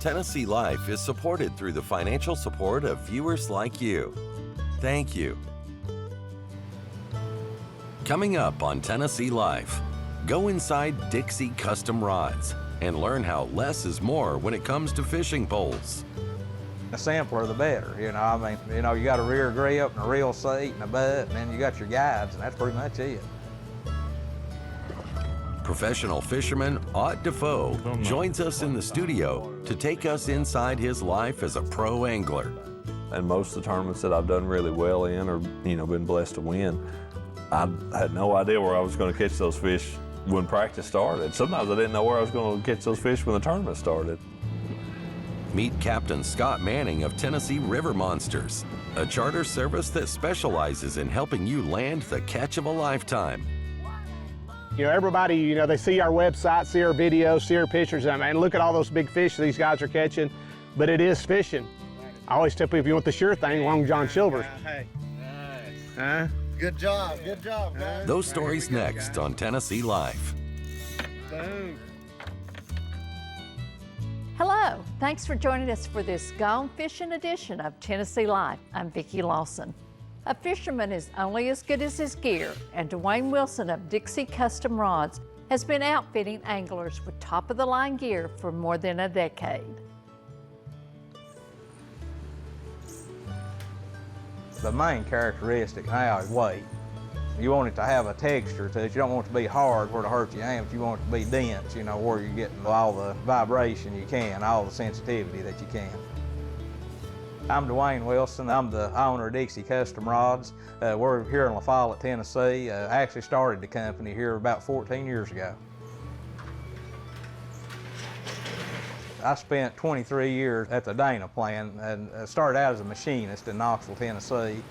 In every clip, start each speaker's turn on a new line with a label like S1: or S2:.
S1: Tennessee Life is supported through the financial support of viewers like you. Thank you. Coming up on Tennessee Life, go inside Dixie Custom Rods and learn how less is more when it comes to fishing poles.
S2: The simpler the better, you know. You got a rear grip and a reel seat and a butt, and then you got your guides, and that's pretty much it.
S1: Professional fisherman Ott DeFoe joins us in the studio to take us inside his life as a pro angler.
S3: And most of the tournaments that I've done really well in or, been blessed to win, I had no idea where I was going to catch those fish when practice started. Sometimes I didn't know where I was going to catch those fish when the tournament started.
S1: Meet Captain Scott Manning of Tennessee River Monsters, a charter service that specializes in helping you land the catch of a lifetime.
S4: Everybody, they see our website, see our videos, see our pictures, and look at all those big fish these guys are catching, but it is fishing. I always tell people, if you want the sure thing, Long John Silver's.
S5: Hey, nice. Good job, guys.
S1: Those stories next on Tennessee Life.
S5: Boom.
S6: Hello, thanks for joining us for this Gone Fishing edition of Tennessee Life. I'm Vickie Lawson. A fisherman is only as good as his gear, and Duane Wilson of Dixie Custom Rods has been outfitting anglers with top-of-the-line gear for more than a decade.
S2: The main characteristic now is weight. You want it to have a texture to it. You don't want it to be hard where to hurt your hand, but you want it to be dense, where you're getting all the vibration you can, all the sensitivity that you can. I'm Duane Wilson. I'm the owner of Dixie Custom Rods. We're here in LaFollette, Tennessee. I actually started the company here about 14 years ago. I spent 23 years at the Dana plant and started out as a machinist in Knoxville, Tennessee.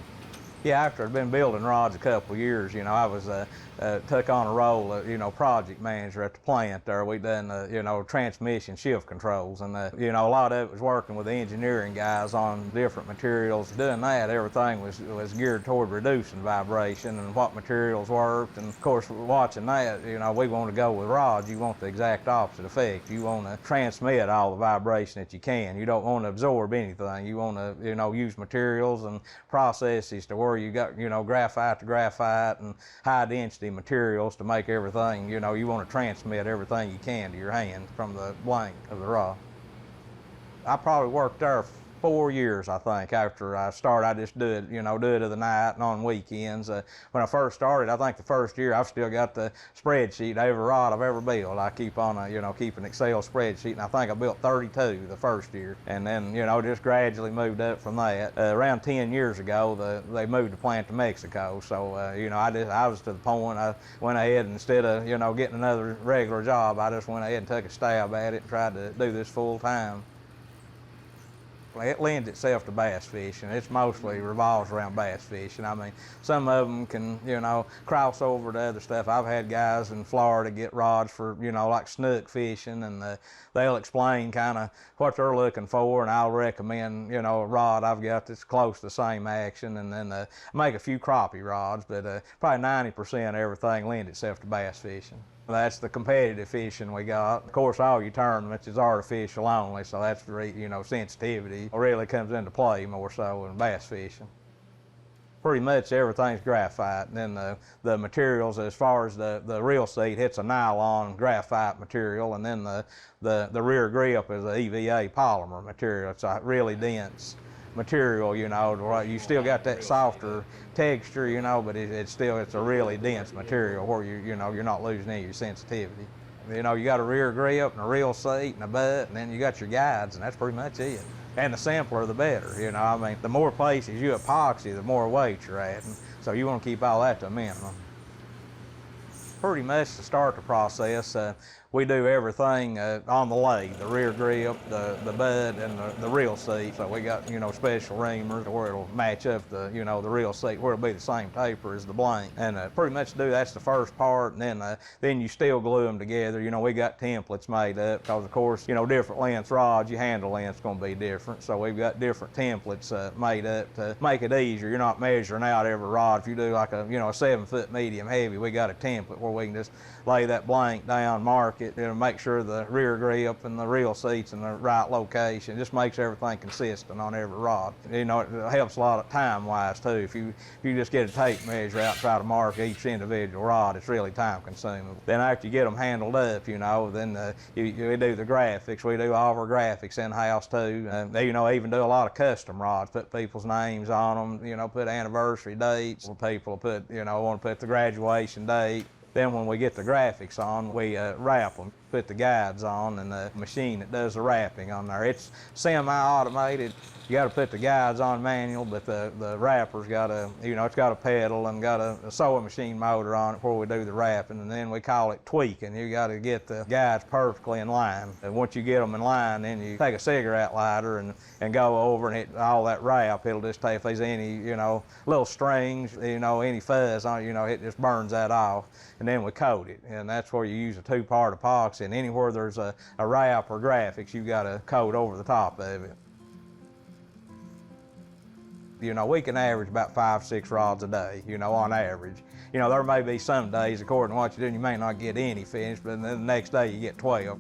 S2: Yeah, after I'd been building rods a couple of years, I was took on a role of, project manager at the plant there. We done, transmission shift controls, and a lot of it was working with the engineering guys on different materials. Doing that, everything was geared toward reducing vibration and what materials worked. And of course, watching that, we want to go with rods. You want the exact opposite effect. You want to transmit all the vibration that you can. You don't want to absorb anything. You want to, use materials and processes to where you got, graphite to graphite and high density materials to make everything, you want to transmit everything you can to your hand from the blank of the rod. I probably worked there 4 years, I think. After I started, I just do it of the night and on weekends. When I first started, I think the first year, I've still got the spreadsheet of every rod I've ever built. I keep on keep an Excel spreadsheet, and I think I built 32 the first year, and then, just gradually moved up from that. Around 10 years ago, they moved the plant to Mexico, so, I was to the point, I went ahead and instead of, getting another regular job, I just went ahead and took a stab at it and tried to do this full time. It lends itself to bass fishing. It's mostly revolves around bass fishing. I mean, some of them can, cross over to other stuff. I've had guys in Florida get rods for, like snook fishing, and they'll explain kind of what they're looking for, and I'll recommend, a rod I've got that's close to the same action, and then make a few crappie rods, but probably 90% of everything lends itself to bass fishing. That's the competitive fishing we got. Of course, all your tournaments is artificial only, so that's the sensitivity really comes into play more so in bass fishing. Pretty much everything's graphite, and then the materials, as far as the reel seat, it's a nylon graphite material, and then the rear grip is a EVA polymer material. It's a really dense material, you still got that softer texture, but it's a really dense material where you're not losing any of your sensitivity. You got a rear grip and a reel seat and a butt, and then you got your guides, and that's pretty much it. And the simpler the better, the more places you epoxy, the more weight you're adding, so you want to keep all that to a minimum. Pretty much to start the process, we do everything on the lathe, the rear grip, the bud, and the reel seat. So we got, special reamers where it'll match up the reel seat, where it'll be the same taper as the blank. And pretty much that's the first part, and then you still glue them together. We got templates made up, because of course, different length rods, your handle length's gonna be different. So we've got different templates made up to make it easier. You're not measuring out every rod. If you do like a 7-foot medium heavy, we got a template where we can just lay that blank down, mark mark it, make sure the rear grip and the reel seat's in the right location. It just makes everything consistent on every rod. It helps a lot of time-wise too. If you just get a tape measure out and try to mark each individual rod, it's really time-consuming. Then after you get them handled up, then we do the graphics. We do all of our graphics in-house too. Even do a lot of custom rods, put people's names on them, put anniversary dates. People put, want to put the graduation date. Then when we get the graphics on, we wrap them, put the guides on, and the machine that does the wrapping on there. It's semi-automated. You got to put the guides on manual, but the wrapper's got it's got a pedal and got a sewing machine motor on it before we do the wrapping, and then we call it tweaking. You got to get the guides perfectly in line. And once you get them in line, then you take a cigarette lighter and go over and hit all that wrap. It'll just take, if there's any, little strings, any fuzz on it, it just burns that off. And then we coat it, and that's where you use a two-part epoxy. And anywhere there's a wrap or graphics, you got to coat over the top of it. We can average about 5-6 rods a day, on average. There may be some days, according to what you're doing, you may not get any finished, but then the next day you get 12.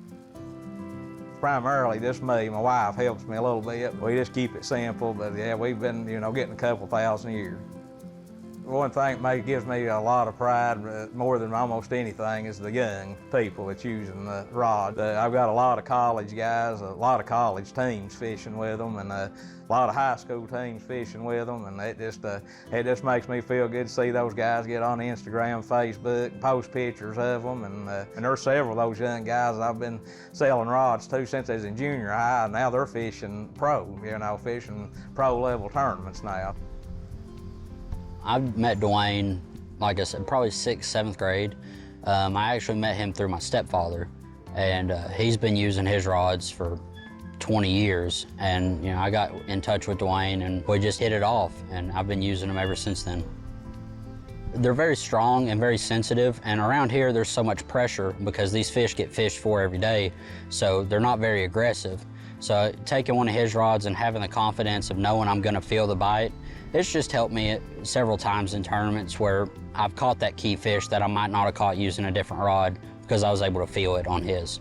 S2: Primarily just me. My wife helps me a little bit. We just keep it simple, but yeah, we've been, getting a couple thousand a year. One thing that gives me a lot of pride, more than almost anything, is the young people that's using the rod. I've got a lot of college guys, a lot of college teams fishing with them, and a lot of high school teams fishing with them, and it just makes me feel good to see those guys get on Instagram, Facebook, post pictures of them, and there's several of those young guys that I've been selling rods to since they was in junior high, and now they're fishing fishing pro level tournaments now.
S7: I've met Duane, like I said, probably 6th, 7th grade. I actually met him through my stepfather, and he's been using his rods for 20 years. And I got in touch with Duane, and we just hit it off, and I've been using them ever since then. They're very strong and very sensitive, and around here there's so much pressure because these fish get fished for every day, so they're not very aggressive. So taking one of his rods and having the confidence of knowing I'm gonna feel the bite, it's just helped me several times in tournaments where I've caught that key fish that I might not have caught using a different rod because I was able to feel it on his.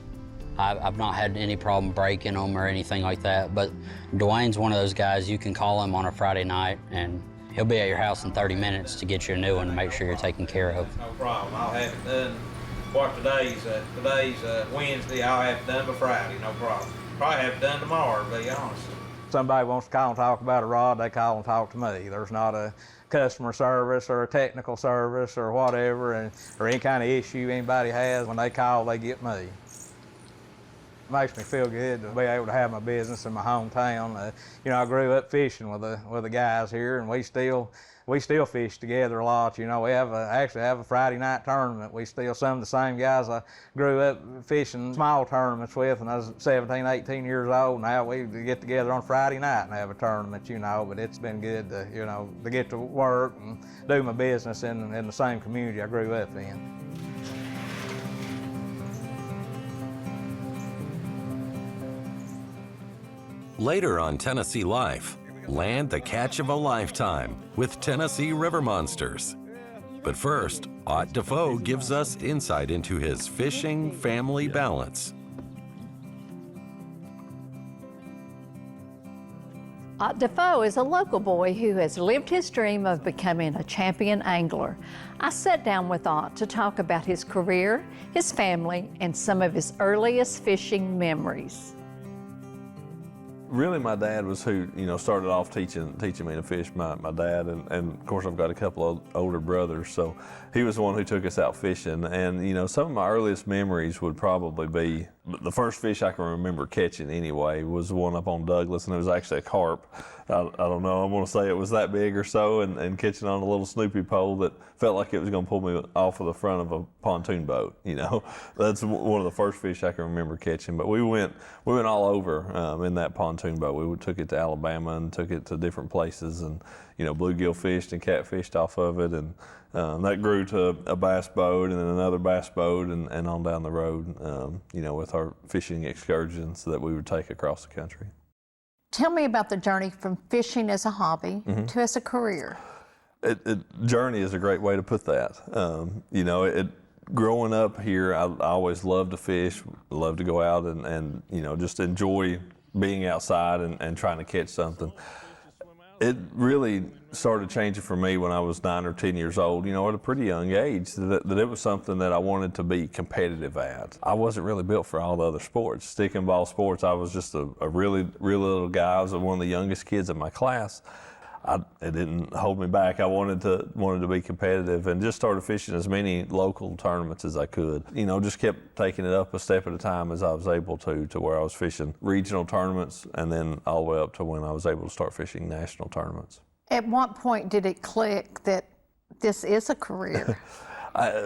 S7: I've not had any problem breaking them or anything like that, but Duane's one of those guys you can call him on a Friday night and he'll be at your house in 30 minutes to get you a new one to make sure you're taken care of.
S2: No problem. I'll have it done. What today's Wednesday, I'll have it done by Friday, no problem. Probably have it done tomorrow, to be honest. Somebody wants to call and talk about a rod, they call and talk to me. There's not a customer service or a technical service or whatever, or any kind of issue anybody has. When they call, they get me. It makes me feel good to be able to have my business in my hometown. I grew up fishing with the guys here, and we still fish together a lot. We actually have a Friday night tournament. We still, some of the same guys I grew up fishing small tournaments with when I was 17, 18 years old. Now we get together on Friday night and have a tournament, but it's been good to get to work and do my business in the same community I grew up in.
S1: Later on Tennessee Life, land the catch of a lifetime with Tennessee River Monsters. But first, Ott DeFoe gives us insight into his fishing family balance.
S6: Ott DeFoe is a local boy who has lived his dream of becoming a champion angler. I sat down with Ott to talk about his career, his family, and some of his earliest fishing memories.
S3: Really, my dad was who, started off teaching me to fish, my dad, and of course I've got a couple of older brothers, so he was the one who took us out fishing. And some of my earliest memories would probably be, the first fish I can remember catching anyway was one up on Douglas, and it was actually a carp. I don't know, I'm gonna say it was that big or so, and catching on a little Snoopy pole that felt like it was gonna pull me off of the front of a pontoon boat, That's one of the first fish I can remember catching. But we went all over in that pontoon boat. We took it to Alabama and took it to different places, and bluegill fished and catfished off of it, and that grew to a bass boat and then another bass boat, and on down the road, with our fishing excursions that we would take across the country.
S6: Tell me about the journey from fishing as a hobby to as a career.
S3: Journey is a great way to put that. growing up here, I always loved to fish, loved to go out and you know, just enjoy being outside and trying to catch something. It really started changing for me when I was 9 or 10 years old, you know, at a pretty young age, that it was something that I wanted to be competitive at. I wasn't really built for all the other sports. Stick and ball sports, I was just a really little guy. I was one of the youngest kids in my class. It didn't hold me back. I wanted to be competitive and just started fishing as many local tournaments as I could. You know, just kept taking it up a step at a time as I was able to where I was fishing regional tournaments and then all the way up to when I was able to start fishing national tournaments.
S6: At what point did it click that this is a career?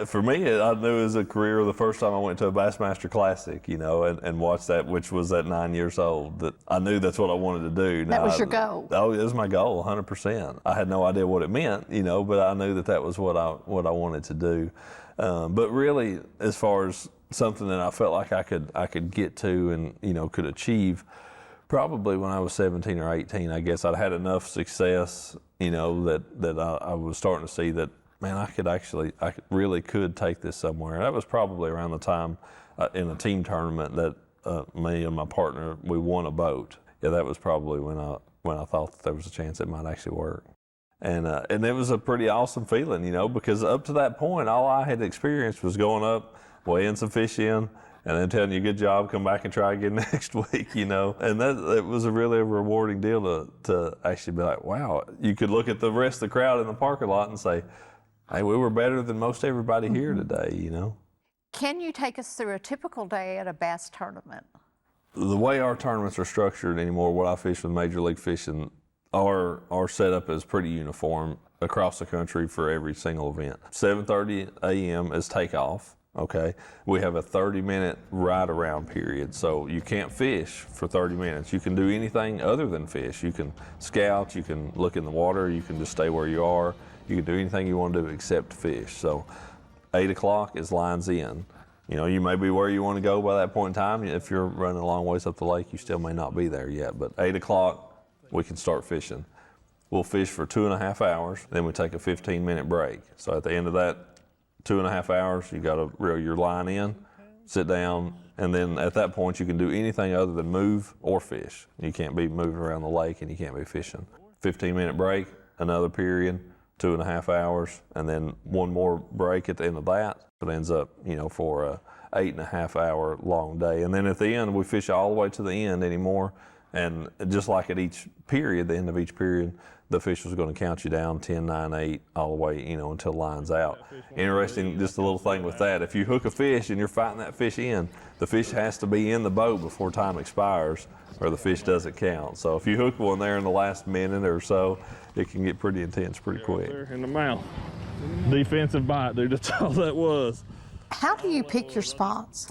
S3: For me, I knew it was a career the first time I went to a Bassmaster Classic, you know, and watched that, which was at 9 years old, that I knew that's what I wanted to do.
S6: That was your goal?
S3: Oh, it was my goal, 100%. I had no idea what it meant, you know, but I knew that was what I wanted to do. But really, as far as something that I felt like I could get to and, you know, could achieve, probably when I was 17 or 18, I guess I'd had enough success, you know, that I was starting to see that, man, I really could take this somewhere. That was probably around the time in a team tournament that me and my partner, we won a boat. Yeah, that was probably when I thought that there was a chance it might actually work. And it was a pretty awesome feeling, you know, because up to that point, all I had experienced was going up, weighing some fish in, and then telling you good job, come back and try again next week, you know. And it was a really rewarding deal to actually be like, wow, you could look at the rest of the crowd in the parking lot and say, hey, we were better than most everybody here today, you know.
S6: Can you take us through a typical day at a bass tournament?
S3: The way our tournaments are structured anymore, what I fish with Major League Fishing, our setup is pretty uniform across the country for every single event. 7:30 a.m. is takeoff, okay? We have a 30-minute ride-around period, so you can't fish for 30 minutes. You can do anything other than fish. You can scout, you can look in the water, you can just stay where you are. You can do anything you want to do except fish. So 8 o'clock is lines in. You know, you may be where you want to go by that point in time. If you're running a long ways up the lake, you still may not be there yet. But 8 o'clock, we can start fishing. We'll fish for 2.5 hours, then we take a 15-minute break. So at the end of that 2.5 hours, you got to reel your line in, sit down, and then at that point you can do anything other than move or fish. You can't be moving around the lake and you can't be fishing. 15-minute break, another period, 2.5 hours, and then one more break at the end of that. It ends up, you know, for a 8.5 hour long day. And then at the end, we fish all the way to the end anymore. And just like at each period, the end of each period, the officials are going to count you down 10, 9, 8, all the way, you know, until line's out. Interesting, just a little thing with that. If you hook a fish and you're fighting that fish in, the fish has to be in the boat before time expires, or the fish doesn't count. So if you hook one there in the last minute or so, it can get pretty intense pretty quick.
S8: In the mouth. Defensive bite, dude, that's all that was.
S6: How do you pick your spots?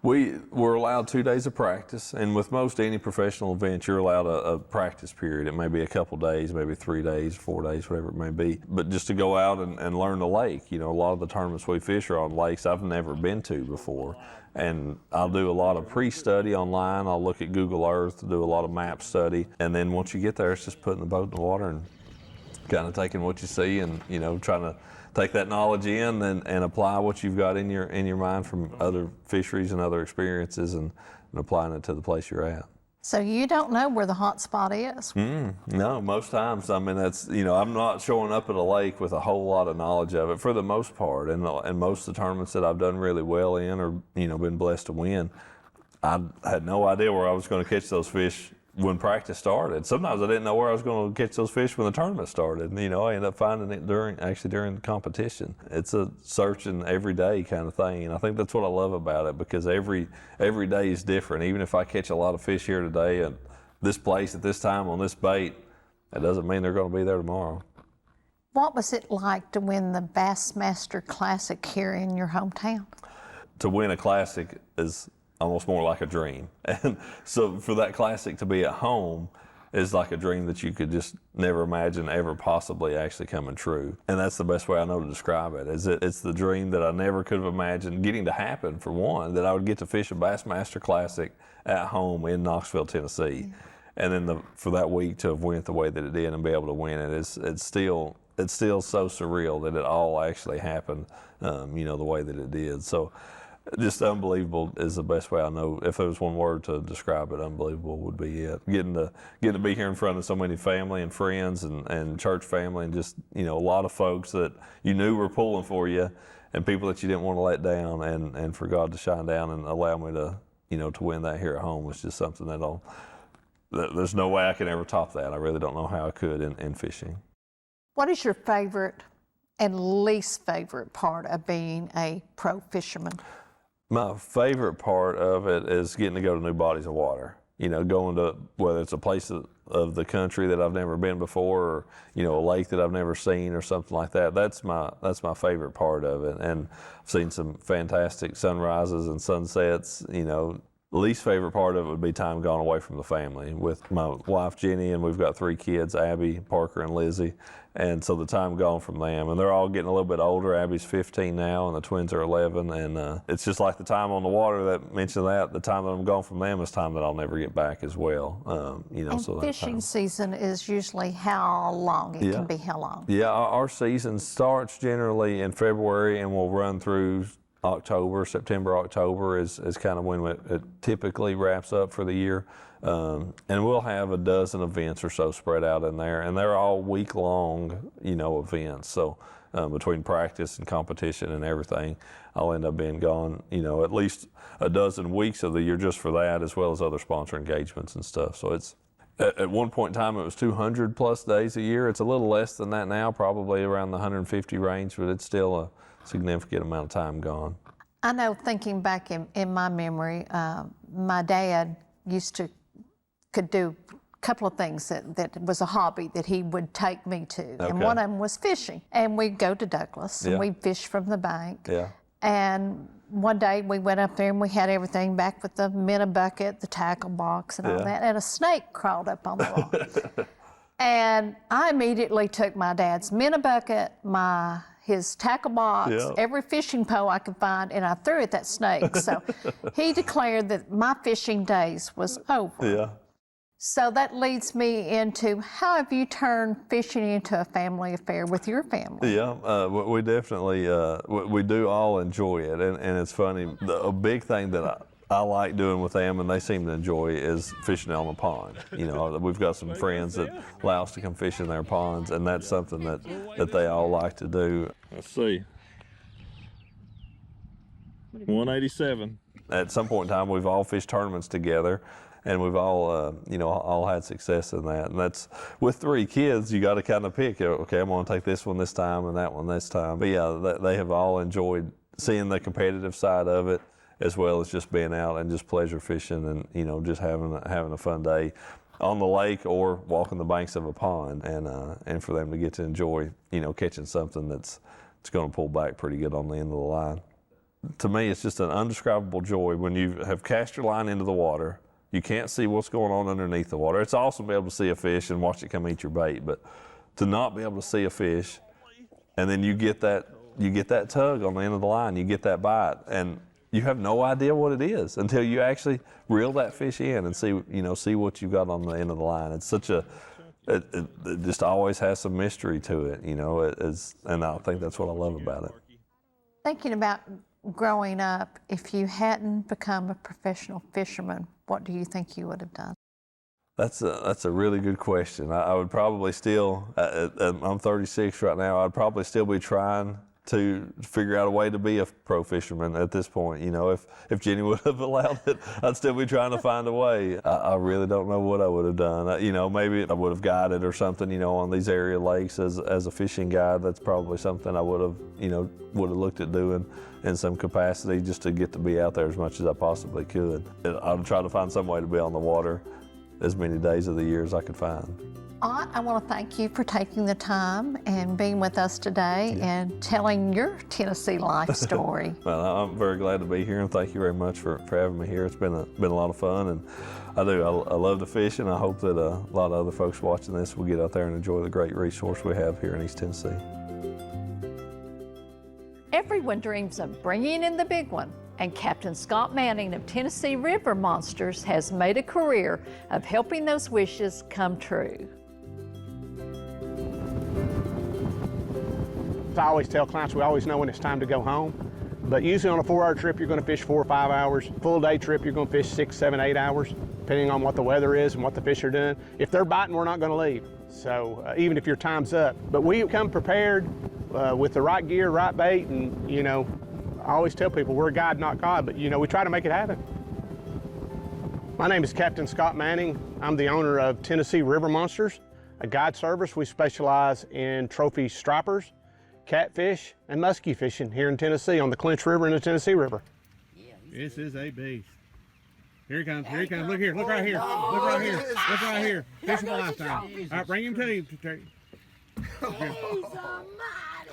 S3: We were allowed 2 days of practice, and with most any professional event, you're allowed a practice period. It may be a couple days, maybe 3 days, 4 days, whatever it may be. But just to go out and learn the lake. You know, a lot of the tournaments we fish are on lakes I've never been to before. And I'll do a lot of pre-study online. I'll look at Google Earth, do a lot of map study. And then once you get there, it's just putting the boat in the water and kind of taking what you see and, you know, trying to take that knowledge in and apply what you've got in your mind from other fisheries and other experiences and applying it to the place you're at.
S6: So you don't know where the hot spot is?
S3: No, most times, I mean, that's, you know, I'm not showing up at a lake with a whole lot of knowledge of it for the most part. And most of the tournaments that I've done really well in or, you know, been blessed to win, I had no idea where I was going to catch those fish when practice started. Sometimes I didn't know where I was going to catch those fish when the tournament started. And, you know, I ended up finding it during the competition. It's a searching every day kind of thing. And I think that's what I love about it, because every day is different. Even if I catch a lot of fish here today at this place at this time on this bait, that doesn't mean they're going to be there tomorrow.
S6: What was it like to win the Bassmaster Classic here in your hometown?
S3: To win a classic is almost more like a dream. And so for that classic to be at home is like a dream that you could just never imagine ever possibly actually coming true. And that's the best way I know to describe it. It's the dream that I never could have imagined getting to happen, for one, that I would get to fish a Bassmaster Classic at home in Knoxville, Tennessee. And then for that week to have went the way that it did and be able to win it, it's still it's still so surreal that it all actually happened, you know, the way that it did. So just unbelievable is the best way I know. If there was one word to describe it, unbelievable would be it. Getting to be here in front of so many family and friends and church family, and just, you know, a lot of folks that you knew were pulling for you, and people that you didn't want to let down, and for God to shine down and allow me to, you know, to win that here at home was just something there's no way I can ever top that. I really don't know how I could in fishing.
S6: What is your favorite and least favorite part of being a pro fisherman?
S3: My favorite part of it is getting to go to new bodies of water. You know, going to, whether it's a place of the country that I've never been before, or, you know, a lake that I've never seen or something like that. That's my favorite part of it. And I've seen some fantastic sunrises and sunsets. You know, the least favorite part of it would be time gone away from the family with my wife Jenny, and we've got 3 kids, Abby, Parker, and Lizzie. And so the time gone from them, and they're all getting a little bit older. Abby's 15 now, and the twins are 11. And it's just like the time on the water that mentioned that. The time that I'm gone from them is time that I'll never get back as well. You know,
S6: and
S3: so
S6: fishing season is usually how long? It can be how long?
S3: Yeah, our season starts generally in February and will run through October. September, October is kind of when it typically wraps up for the year. And we'll have a dozen events or so spread out in there, and they're all week-long, you know, events. So between practice and competition and everything, I'll end up being gone, you know, at least a dozen weeks of the year just for that, as well as other sponsor engagements and stuff. So it's, at one point in time, it was 200 plus days a year. It's a little less than that now, probably around the 150 range, but it's still a significant amount of time gone.
S6: I know, thinking back in my memory, my dad could do a couple of things that was a hobby that he would take me to. Okay. And one of them was fishing. And we'd go to Douglas and we'd fish from the bank. Yeah. And one day we went up there and we had everything back with the minnow bucket, the tackle box and all that, and a snake crawled up on the log. And I immediately took my dad's minnow bucket, his tackle box, every fishing pole I could find, and I threw at that snake. So he declared that my fishing days was over. Yeah. So that leads me into, how have you turned fishing into a family affair with your family?
S3: Yeah, we definitely, we do all enjoy it. And it's funny, a big thing that I like doing with them, and they seem to enjoy, is fishing on the pond. You know, we've got some friends that allow us to come fish in their ponds, and that's something that they all like to do.
S8: Let's see. 187.
S3: At some point in time, we've all fished tournaments together, and we've all, you know, all had success in that. And that's, with 3 kids, you got to kind of pick, okay, I'm going to take this one this time and that one this time. But yeah, they have all enjoyed seeing the competitive side of it, as well as just being out and just pleasure fishing and, you know, just having a fun day on the lake or walking the banks of a pond, and for them to get to enjoy, you know, catching something that's going to pull back pretty good on the end of the line. To me, it's just an undescribable joy when you have cast your line into the water. You can't see what's going on underneath the water. It's awesome to be able to see a fish and watch it come eat your bait, but to not be able to see a fish, and then you get that tug on the end of the line, you get that bite, and you have no idea what it is until you actually reel that fish in and see what you've got on the end of the line. It's such it just always has some mystery to it, you know, and I think that's what I love about it.
S6: Thinking about growing up, if you hadn't become a professional fisherman, what do you think you would have done?
S3: That's a really good question. I would probably still, I'm 36 right now, I'd probably still be trying to figure out a way to be a pro fisherman at this point. You know, if Jenny would have allowed it, I'd still be trying to find a way. I really don't know what I would have done. You know, maybe I would have guided or something, you know, on these area lakes as a fishing guide. That's probably something I would have looked at doing in some capacity, just to get to be out there as much as I possibly could. I'd try to find some way to be on the water as many days of the year as I could find.
S6: Ott, I want to thank you for taking the time and being with us today and telling your Tennessee life story.
S3: Well, I'm very glad to be here, and thank you very much for having me here. It's been a lot of fun, and I love to fish, and I hope that a lot of other folks watching this will get out there and enjoy the great resource we have here in East Tennessee.
S6: Everyone dreams of bringing in the big one, and Captain Scott Manning of Tennessee River Monsters has made a career of helping those wishes come true.
S4: I always tell clients we always know when it's time to go home. But usually on a 4-hour trip, you're going to fish 4 or 5 hours. Full day trip, you're going to fish 6, 7, 8 hours, depending on what the weather is and what the fish are doing. If they're biting, we're not going to leave. So even if your time's up. But we come prepared with the right gear, right bait, and you know, I always tell people we're a guide, not God, but you know, we try to make it happen. My name is Captain Scott Manning. I'm the owner of Tennessee River Monsters, a guide service. We specialize in trophy stripers, catfish, and muskie fishing here in Tennessee on the Clinch River and the Tennessee River.
S5: This is a beast. Here he comes, here he comes. Look here, look right here. Look right here, look right here. Fish of a lifetime. All right, bring him to you.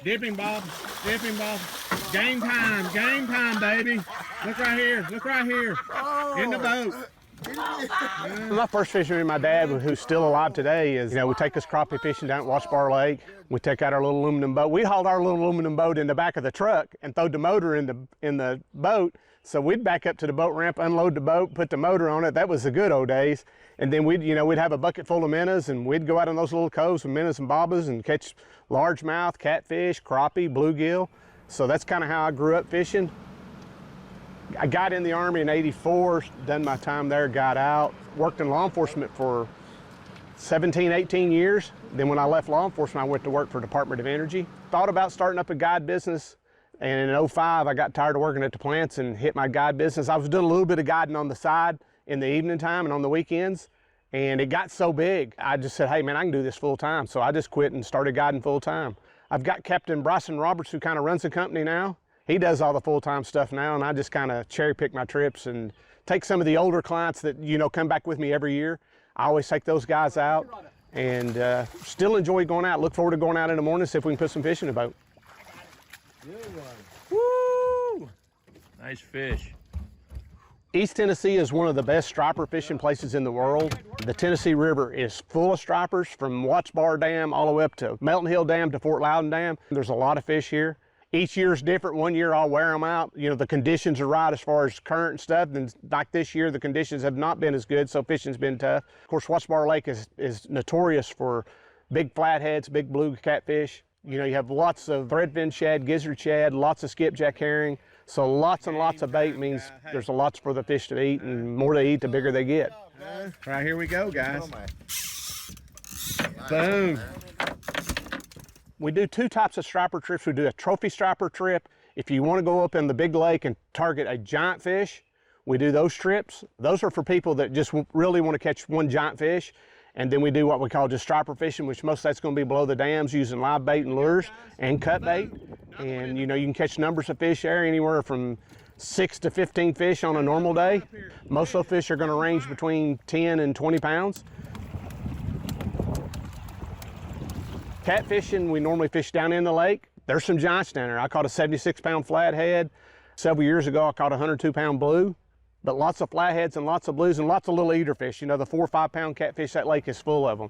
S5: Dip him, Bob. Dip him, Bob. Game time, baby. Look right here. In the boat.
S4: My first fishing with my dad, who's still alive today, is, you know, we take us crappie fishing down at Washbar Lake. We take out our little aluminum boat. We hauled our little aluminum boat in the back of the truck and throwed the motor in the boat. So we'd back up to the boat ramp, unload the boat, put the motor on it. That was the good old days. And then we'd have a bucket full of minnows, and we'd go out in those little coves with minnows and bobbers and catch largemouth, catfish, crappie, bluegill. So that's kind of how I grew up fishing. I got in the Army in '84, done my time there, got out, worked in law enforcement for 17, 18 years. Then when I left law enforcement, I went to work for Department of Energy. Thought about starting up a guide business, and in '05, I got tired of working at the plants and hit my guide business. I was doing a little bit of guiding on the side in the evening time and on the weekends, and it got so big, I just said, hey man, I can do this full time. So I just quit and started guiding full time. I've got Captain Bryson Roberts, who kind of runs the company now. He does all the full-time stuff now, and I just kind of cherry pick my trips and take some of the older clients that, you know, come back with me every year. I always take those guys out, and still enjoy going out. Look forward to going out in the morning, see if we can put some fish in the boat.
S8: Woo! Nice fish.
S4: East Tennessee is one of the best striper fishing places in the world. The Tennessee River is full of stripers from Watts Bar Dam all the way up to Melton Hill Dam to Fort Loudon Dam. There's a lot of fish here. Each year is different. One year I'll wear them out. You know, the conditions are right as far as current and stuff. And like this year, the conditions have not been as good, so fishing's been tough. Of course, Watts Bar Lake is notorious for big flatheads, big blue catfish. You know, you have lots of threadfin shad, gizzard shad, lots of skipjack herring. So lots and lots of bait means there's lots for the fish to eat, and the more they eat, the bigger they get.
S5: Right, here we go, guys. Boom.
S4: We do two types of striper trips. We do a trophy striper trip. If you want to go up in the big lake and target a giant fish, we do those trips. Those are for people that just really want to catch one giant fish. And then we do what we call just striper fishing, which most of that's going to be below the dams using live bait and lures and cut bait. And you know, you can catch numbers of fish there, anywhere from 6 to 15 fish on a normal day. Most of those fish are going to range between 10 and 20 pounds. Catfishing, we normally fish down in the lake. There's some giants down there. I caught a 76-pound flathead. Several years ago, I caught a 102-pound blue. But lots of flatheads and lots of blues and lots of little eater fish. You know, the 4 or 5 pound catfish, that lake is full of them.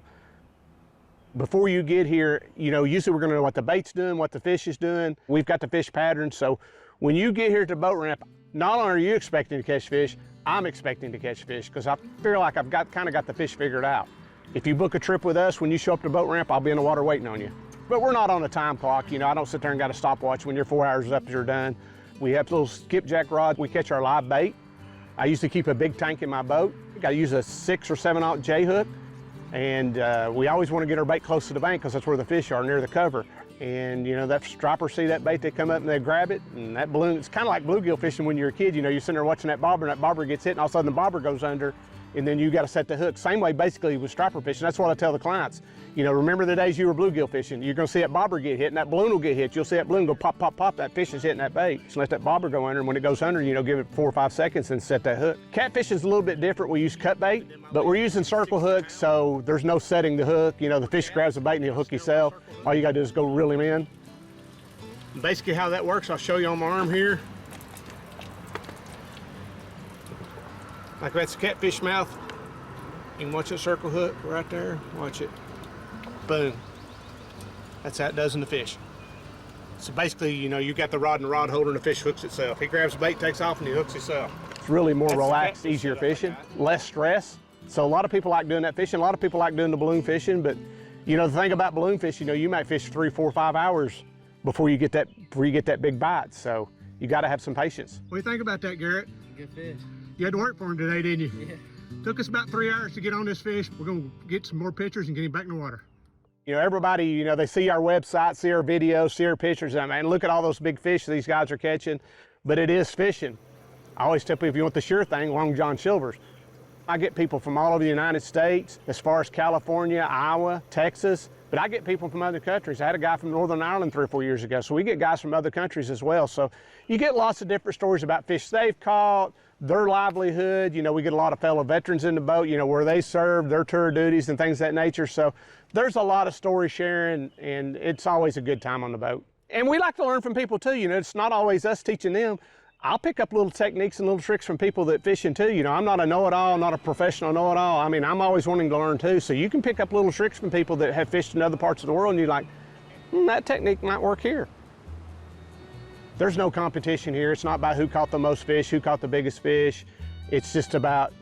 S4: Before you get here, you know, usually we're gonna know what the bait's doing, what the fish is doing. We've got the fish patterns. So when you get here at the boat ramp, not only are you expecting to catch fish, I'm expecting to catch fish, because I feel like I've kind of got the fish figured out. If you book a trip with us, when you show up to the boat ramp, I'll be in the water waiting on you. But we're not on a time clock. You know, I don't sit there and got a stopwatch. When your 4 hours is up, you're done. We have little skipjack rods. We catch our live bait. I used to keep a big tank in my boat. I use a 6 or 7/0 J hook, and we always want to get our bait close to the bank because that's where the fish are, near the cover. And you know, that striper see that bait, they come up and they grab it, and that balloon, it's kind of like bluegill fishing when you're a kid. You know, you're sitting there watching that bobber gets hit, and all of a sudden the bobber goes under, and then you got to set the hook. Same way basically with striper fishing. That's what I tell the clients. You know, remember the days you were bluegill fishing. You're going to see that bobber get hit, and that balloon will get hit. You'll see that balloon go pop, pop, pop. That fish is hitting that bait. Just let that bobber go under, and when it goes under, you know, give it 4 or 5 seconds and set that hook. Catfishing is a little bit different. We use cut bait, but we're using circle hooks, so there's no setting the hook. You know, the fish grabs the bait and he'll hook himself. All you got to do is go reel him in. Basically how that works, I'll show you on my arm here. Like that's a catfish mouth. You can watch that circle hook right there. Watch it. Boom. That's how it does in the fish. So basically, you know, you got the rod and the rod holder and the fish hooks itself. He grabs the bait, takes off, and he hooks himself. It's really more relaxed, easier fishing, less stress. So a lot of people like doing that fishing. A lot of people like doing the balloon fishing, but you know, the thing about balloon fishing, you know, you might fish 3, 4, 5 hours before you get that big bite. So you got to have some patience.
S5: What do you think about that, Garrett?
S9: Good fish.
S5: You had to work for him today, didn't you?
S9: Yeah.
S5: Took us about 3 hours to get on this fish. We're gonna get some more pictures and get him back in the water.
S4: You know, everybody, you know, they see our website, see our videos, see our pictures, and man, look at all those big fish these guys are catching. But it is fishing. I always tell people, if you want the sure thing, Long John Silver's. I get people from all over the United States, as far as California, Iowa, Texas, but I get people from other countries. I had a guy from Northern Ireland 3 or 4 years ago, so we get guys from other countries as well. So you get lots of different stories about fish they've caught, their livelihood. You know, we get a lot of fellow veterans in the boat, you know, where they serve, their tour duties and things of that nature. So there's a lot of story sharing, and it's always a good time on the boat. And we like to learn from people too. You know, it's not always us teaching them. I'll pick up little techniques and little tricks from people that fishing too. You know, I'm not a know-it-all, not a professional know-it-all. I mean, I'm always wanting to learn too. So you can pick up little tricks from people that have fished in other parts of the world, and you're like, that technique might work here. There's no competition here. It's not about who caught the most fish, who caught the biggest fish. It's just about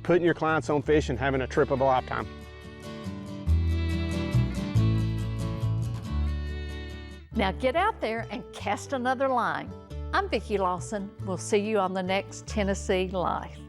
S4: putting your clients on fish and having a trip of a lifetime.
S6: Now get out there and cast another line. I'm Vickie Lawson. We'll see you on the next Tennessee Life.